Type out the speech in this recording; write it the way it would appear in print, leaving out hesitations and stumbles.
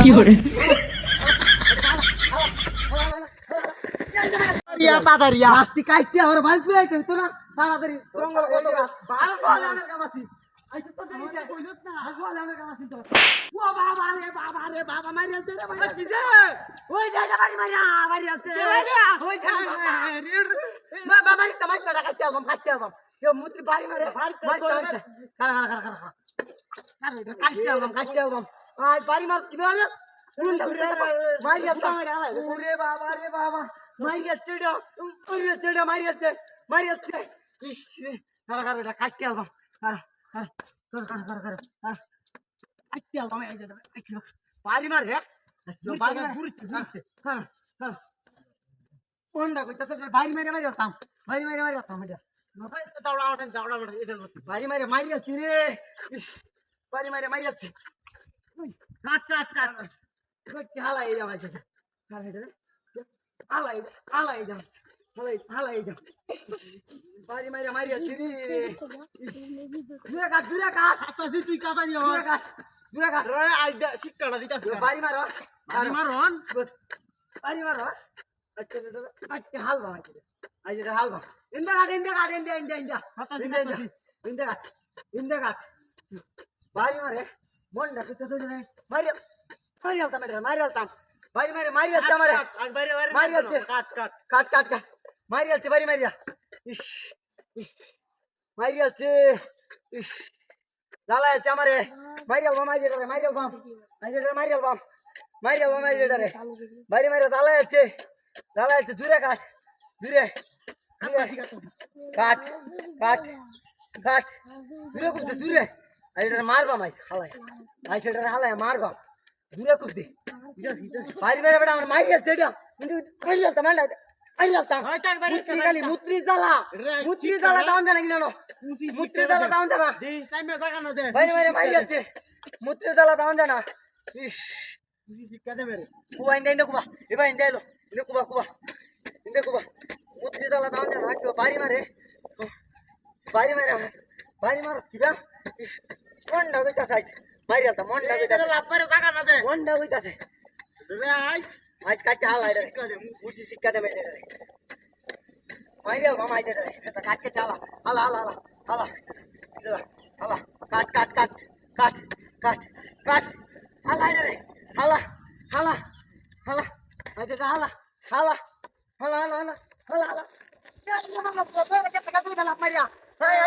fiore, তাড়াতাড়ি মাছটি কাটতে আমার বাড়িতে যাইতে হতো না তাড়াতাড়ি জঙ্গল বন্ধ কর ভালো বলে আমার কামাছি আইতো তো দেরি যা কইলস না বলে আমার কামাছি তো ও বাবা রে বাবা মারি আলতে রে মারি কিছে ওই জায়গা মারি আলতে ওই জায়গা বাবা মারি তো কাটতে আম কাটতে আম কেউ মুত্রি বাড়ি মারে খারা কাটতে আম আই বাড়ি মার কি বলে মারি আলতে ওরে বাবা রে বাবা মারিয়াচ্ছে ইস খারা এটা কাটতে আলবাম কাটতে আলবাম বাড়ি মার হে বাড়ি মার কোনটা কইতাছে বাড়ি মারি আসতাম বাড়ি মারি আসতাম এটা দাওড়া এটা বাড়ি মারি আসছি রে বাড়ি মারি আসছে কাট হালাই যাওয়া হালাই যা বাড়ি মারি আসছি রে দূরে কাট তুই কাটা নিও দূরে কাট শিক্ষাটা দিতা বাড়ি মারো আচ্ছা হালবা হালবা ইন্দা কাট বাড়ি মারে মন রাখতে তো মারি আলতাম মারি আলতাম বাড়ি মারি আসছে আমারে মারি আসছে কাট মারি আসছে বাড়ি মারিয়া ইস মারি আসছে ইস লালা আছে আমারে মারি আলবাম মারি আলবাম বাড়ি মারি লালা আছে দূরে কাট দূরে করতে দূরে মারবা হালাই মারবা দূরে করতে বাড়ি মেরে বেটা আমার মারি আছে এটা কিন্তু মুত্রি জ্বালা দাম দেনা কিনা মুত্রি জ্বালা দাম দেনা মারি আছে মুত্রি জ্বালা দাম দেনা ইস কুবা ইন্দা কুবা এবার ইন্দা এলো কুবা মুত্রি জ্বালা দাম দেনা বাড়ি মার কিবা মন্ডা কইতাছে মারি আলতা মন্ডা কইতাছে লাভ করে জায়গা না দে মন্ডা কইতাছে রে আজ কাটে হালাই রে মুটি শিক্ষা দে মেরে রে মারি আল মামা আইতে রে এটা কাটকে চালা হালা কাট হালাই রে হালা আইতে হালা মারিয়া Hai,